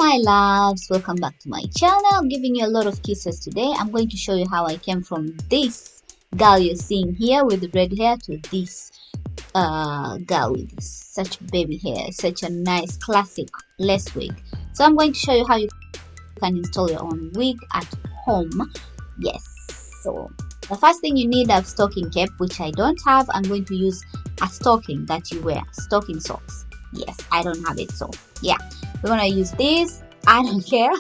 my loves, welcome back to my channel. Giving you a lot of kisses today. I'm going to show you how I came from this girl you're seeing here with red hair to this girl with such baby hair, such a nice classic lace wig. So I'm going to show you how you can install your own wig at home. Yes, so the first thing you need a stocking cap, which I don't have. I'm going to use a stocking that you wear, stocking socks. Yes, I don't have it, so yeah, we're gonna use this. I don't care.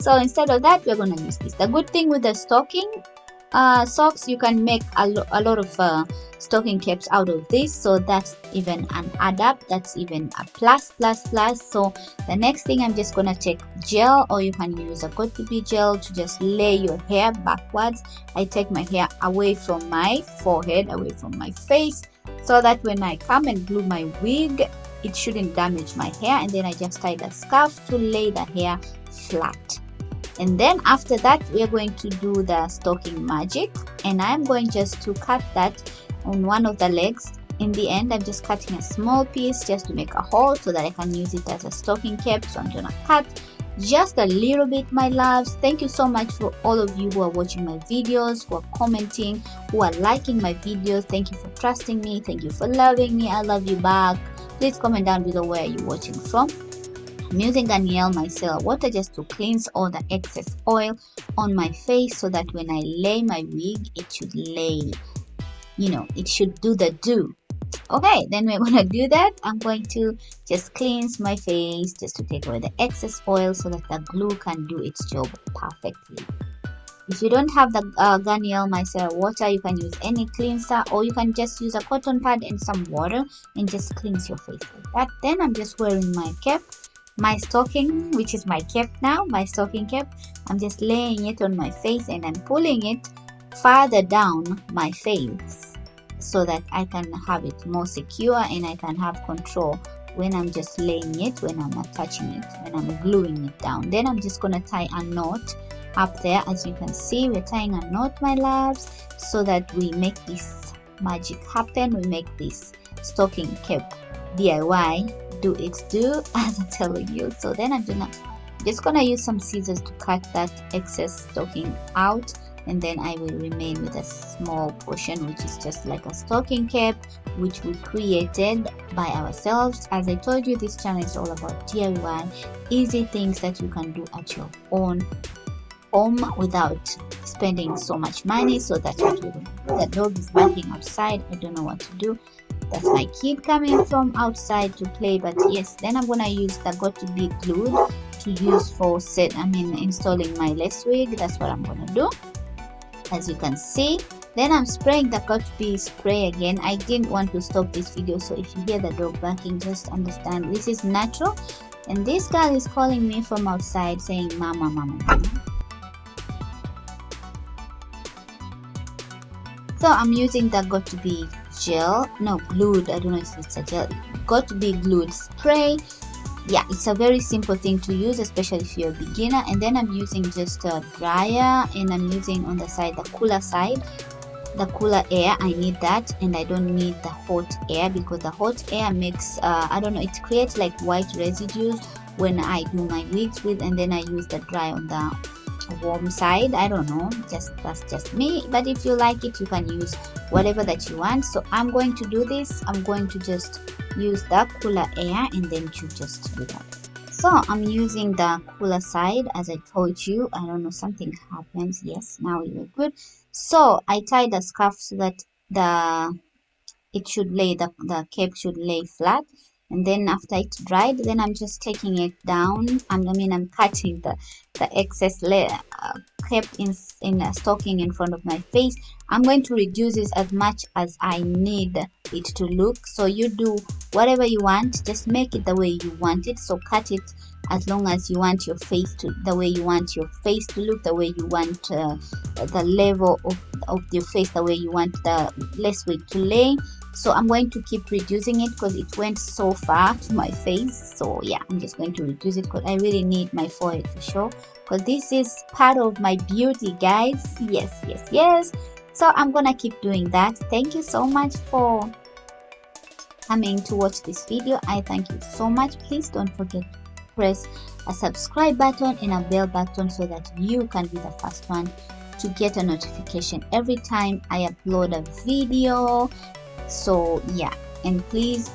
So instead of that, we're gonna use this. The good thing with the stocking socks, you can make a lot of stocking caps out of this, so that's even an add up, that's even a plus. So the next thing, I'm just gonna take gel, or you can use a got2b gel to just lay your hair backwards. I take my hair away from my forehead, away from my face, so that when I come and glue my wig, it shouldn't damage my hair. And then I just tie the scarf to lay the hair flat. And then after that, we're going to do the stocking magic, and I'm going just to cut that on one of the legs. In the end, I'm just cutting a small piece just to make a hole so that I can use it as a stocking cap. So I'm gonna cut just a little bit, my loves. Thank you so much for all of you who are watching my videos, who are commenting, who are liking my videos. Thank you for trusting me. Thank you for loving me. I love you back. Please comment down below where you're watching from. I'm using Garnier micellar water just to cleanse all the excess oil on my face, so that when I lay my wig, it should lay, it should do the do. Okay, then we're gonna do that. I'm going to just cleanse my face just to take away the excess oil so that the glue can do its job perfectly. If you don't have the Garnier micellar water, you can use any cleanser, or you can just use a cotton pad and some water and just cleanse your face like that. Then I'm just wearing my cap, my stocking, which is my cap now, my stocking cap. I'm just laying it on my face, and I'm pulling it farther down my face so that I can have it more secure and I can have control when I'm just laying it, when I'm attaching it, when I'm gluing it down. Then I'm just gonna tie a knot up there. As you can see, we're tying a knot, my loves, so that we make this magic happen. We make this stocking cap DIY do its do, as I'm telling you. So then I'm just gonna use some scissors to cut that excess stocking out, and then I will remain with a small portion, which is just like a stocking cap, which we created by ourselves. As I told you, this channel is all about DIY, easy things that you can do at your own home without spending so much money. So that's what we're doing. The dog is barking outside. I don't know what to do. That's my kid coming from outside to play. But yes, then I'm gonna use the got2b glue to use for installing my lace wig. That's what I'm gonna do, as you can see. Then I'm spraying the got2b spray again. I didn't want to stop this video, so if you hear the dog barking, just understand this is natural. And this girl is calling me from outside saying mama, mama, mama. So I'm using the got2b gel, no, glued, I don't know if it's a gel, got2b glued spray. Yeah, it's a very simple thing to use, especially if you're a beginner. And then I'm using just a dryer, and I'm using on the side, the cooler side, the cooler air. I need that, and I don't need the hot air, because the hot air makes I don't know, it creates like white residues when I do my wigs with, and then I use the dry on the warm side. I don't know, that's just me, but if you like it, you can use whatever that you want. So I'm going to do this. I'm going to just use the cooler air, and then to just do that. So I'm using the cooler side, as I told you. I don't know, something happens. Yes, now we are good. So I tie the scarf so that it should lay, the cape should lay flat. And then after it's dried, then I'm just taking it down. I'm cutting the excess layer kept in a stocking in front of my face. I'm going to reduce this as much as I need it to look. So you do whatever you want, just make it the way you want it. So cut it as long as you want your face to, the way you want your face to look, the way you want the level of your face, the way you want the lace wig to lay. So I'm going to keep reducing it because it went so far to my face. So yeah, I'm just going to reduce it because I really need my forehead to show, because this is part of my beauty, guys. Yes. So I'm gonna keep doing that. Thank you so much for coming to watch this video. I thank you so much. Please don't forget press a subscribe button and a bell button so that you can be the first one to get a notification every time I upload a video. So yeah, and please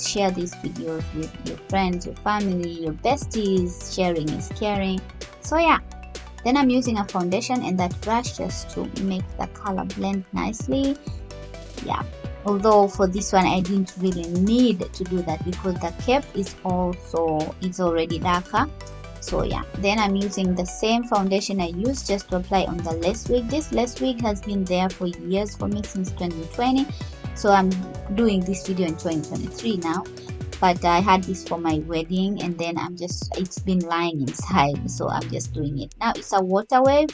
share these videos with your friends, your family, your besties. Sharing is caring. So yeah, then I'm using a foundation and that brush just to make the color blend nicely. Yeah, although for this one I didn't really need to do that because the cape is already darker. So yeah, then I'm using the same foundation I used just to apply on the lace wig. This lace wig has been there for years for me, since 2020. So I'm doing this video in 2023 now, but I had this for my wedding and then it's been lying inside, so I'm just doing it now. It's a water wave.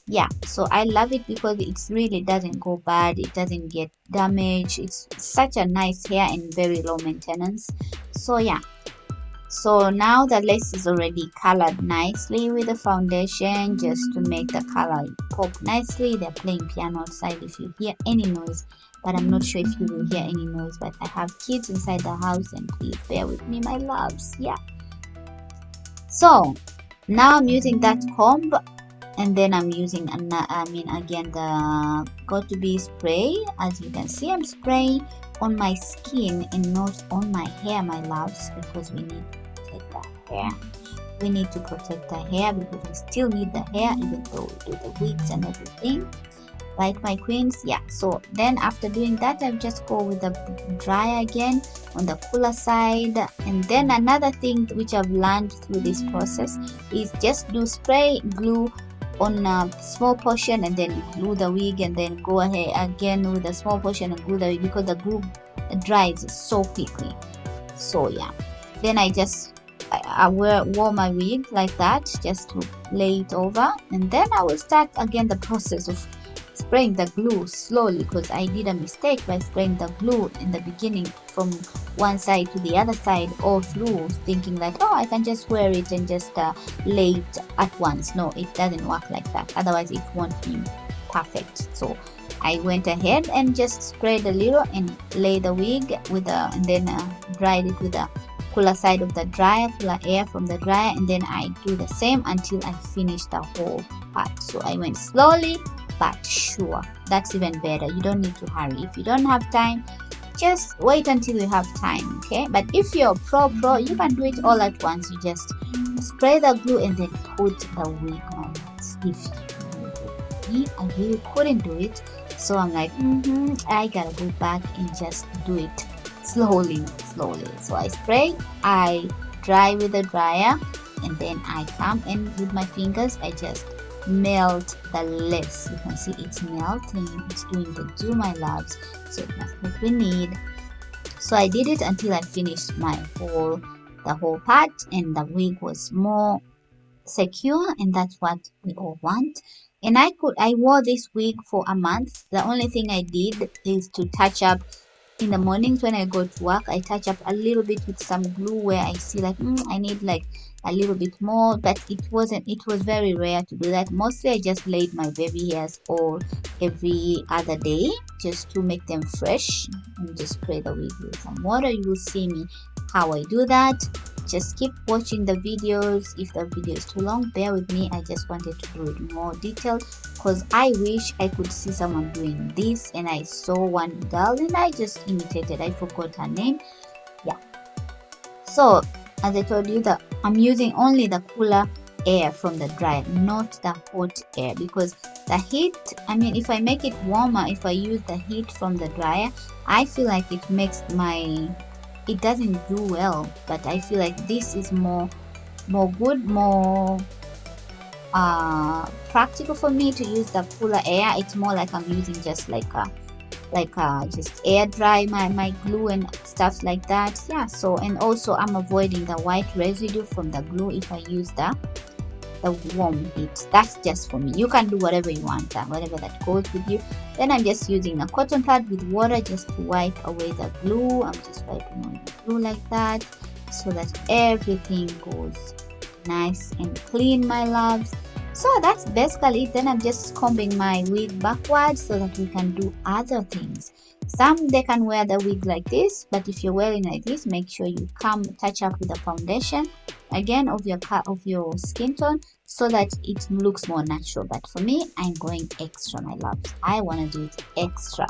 Yeah, so I love it because it really doesn't go bad, it doesn't get damaged. It's such a nice hair and very low maintenance. So yeah, so now the lace is already colored nicely with the foundation just to make the color pop nicely. They're playing piano outside if you hear any noise, but I'm not sure if you will hear any noise. But I have kids inside the house and please bear with me, my loves. Yeah, so now I'm using that comb and then I'm using again the Got2b spray. As you can see, I'm spraying on my skin and not on my hair, my loves, because we need to protect the hair. We need to protect the hair because we still need the hair even though we do the wigs and everything, right, my queens? Yeah, so then after doing that, I just go with the dryer again on the cooler side. And then another thing which I've learned through this process is just do spray glue on a small portion and then you glue the wig, and then go ahead again with a small portion and glue the wig because the glue dries so quickly. So yeah, then I wore my wig like that just to lay it over, and then I will start again the process of spraying the glue slowly because I did a mistake by spraying the glue in the beginning from one side to the other side all through, thinking that, oh, I can just wear it and just lay it at once. No, it doesn't work like that, otherwise it won't be perfect. So I went ahead and just sprayed a little and lay the wig with and then dried it with the cooler side of the dryer, cooler air from the dryer, and then I do the same until I finish the whole part. So I went slowly but sure. That's even better. You don't need to hurry. If you don't have time, just wait until you have time, okay? But if you're pro, you can do it all at once. You just spray the glue and then put the wig on it. If you I really couldn't do it, so I'm like, I gotta go back and just do it slowly. So I spray, I dry with the dryer, and then I come in with my fingers. I just melt the lace. You can see it's melting, it's doing the do, my loves. So that's what we need. So I did it until I finished the whole part, and the wig was more secure, and that's what we all want. And I wore this wig for a month. The only thing I did is to touch up in the mornings when I go to work. I touch up a little bit with some glue where I see like I need like a little bit more, but it was very rare to do that. Mostly I just laid my baby hairs all every other day just to make them fresh, and just spray the wig with some water. You will see me how I do that. Just keep watching the videos. If the video is too long, bear with me. I just wanted to do it more detailed because I wish I could see someone doing this, and I saw one girl and I just imitated. I forgot her name. Yeah, so as I told you, that I'm using only the cooler air from the dryer, not the hot air, because the heat, if I make it warmer, if I use the heat from the dryer, I feel like it makes it doesn't do well. But I feel like this is more good, more practical for me to use the cooler air. It's more like I'm using just just air dry my glue and stuff like that. Yeah, so, and also I'm avoiding the white residue from the glue if I use the warm heat. That's just for me. You can do whatever you want, whatever that goes with you. Then I'm just using a cotton pad with water just to wipe away the glue. I'm just wiping on the glue like that so that everything goes nice and clean, my loves. So that's basically it. Then I'm just combing my wig backwards so that we can do other things. Some, they can wear the wig like this, but if you're wearing like this, make sure you touch up with the foundation again of your skin tone, so that it looks more natural. But for me, I'm going extra, my loves. I want to do it extra.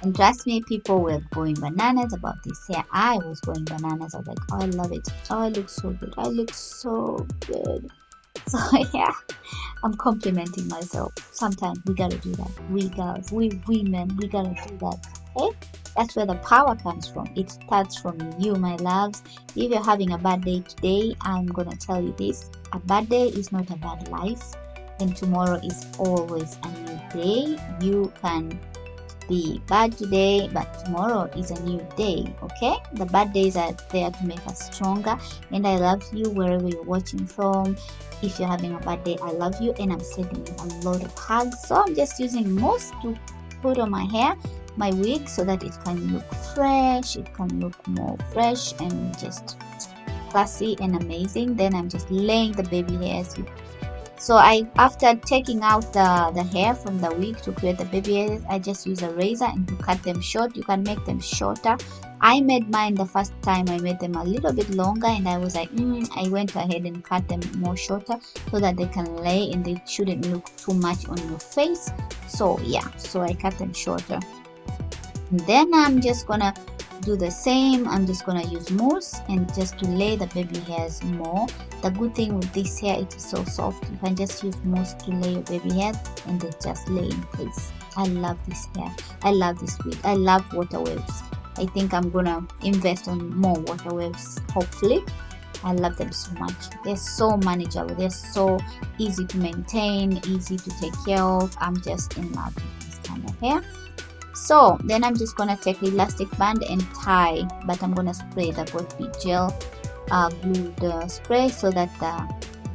And trust me, people were going bananas about this hair. I was going bananas. I was like, oh, I love it. Oh, I look so good. I look so good. So yeah, I'm complimenting myself. Sometimes we gotta do that. We girls, we women, we gotta do that. Okay? That's where the power comes from. It starts from you, my loves. If you're having a bad day today, I'm gonna tell you this: a bad day is not a bad life, and tomorrow is always a new day. You can be bad today, but tomorrow is a new day. Okay, the bad days are there to make us stronger. And I love you wherever you're watching from. If you're having a bad day, I love you, and I'm sending you a lot of hugs. So I'm just using mousse to put on my hair, my wig, so that it can look fresh, it can look more fresh and just classy and amazing. Then I'm just laying the baby hairs. So after taking out the hair from the wig to create the baby hairs, I just use a razor and to cut them short. You can make them shorter. I made mine the first time, I made them a little bit longer, and I was like, I went ahead and cut them more shorter so that they can lay and they shouldn't look too much on your face. So yeah, so I cut them shorter. And then I'm just gonna do the same. I'm just gonna use mousse and just to lay the baby hairs more. The good thing with this hair, it is so soft. You can just use mousse to lay your baby hairs and they just lay in place. I love this hair. I love this wig. I love water waves. I think I'm gonna invest on more water waves, hopefully. I love them so much. They're so manageable. They're so easy to maintain, easy to take care of. I'm just in love with this kind of hair. So then I'm just gonna take the elastic band and tie, but I'm gonna spray the Both gel glued spray so that the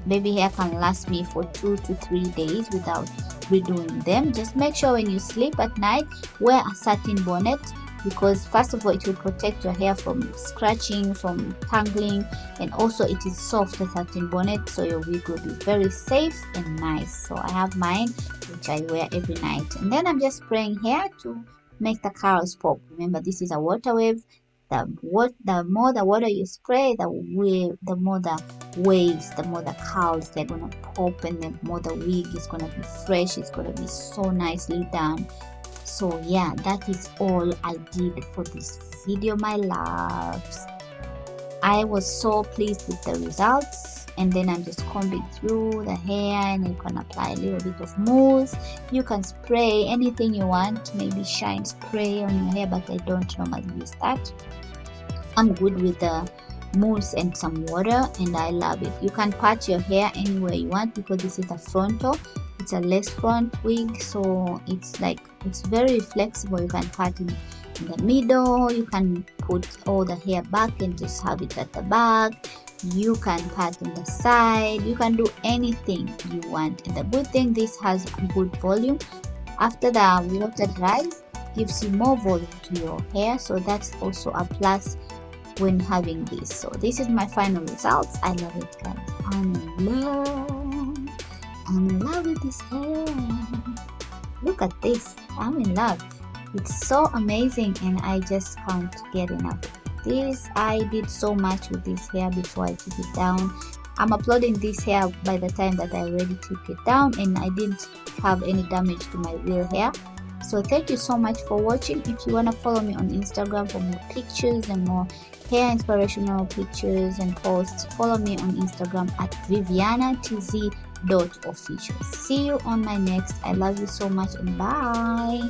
baby hair can last me for 2 to 3 days without redoing them. Just make sure when you sleep at night, wear a satin bonnet, because first of all, it will protect your hair from scratching, from tangling, and also it is soft, the satin bonnet, so your wig will be very safe and nice. So I have mine, which I wear every night. And then I'm just spraying here to make the curls pop. Remember, this is a water wave. The more the water you spray, the more the waves, the more the curls they're gonna pop, and the more the wig is gonna be fresh. It's gonna be so nicely done. So yeah, that is all I did for this video, my loves. I was so pleased with the results. And then I'm just combing through the hair, and you can apply a little bit of mousse. You can spray anything you want, maybe shine spray on your hair, but I don't normally use that. I'm good with the mousse and some water, and I love it. You can part your hair anywhere you want, because this is a frontal. It's a lace front wig, so it's very flexible. You can part in the middle. You can put all the hair back and just have it at the back. You can part on the side. You can do anything you want. And the good thing, this has good volume. After the water dries, gives you more volume to your hair, so that's also a plus when having this. So this is my final results. I love it, guys. I'm in love with this hair. Look at this. I'm in love. It's so amazing, and I just can't get enough. This, I did so much with this hair before I took it down. I'm uploading this hair by the time that I already took it down, and I didn't have any damage to my real hair. So thank you so much for watching. If you want to follow me on Instagram for more pictures and more hair inspirational pictures and posts, follow me on Instagram at vivianatz.official. See you on my next. I love you so much, and bye.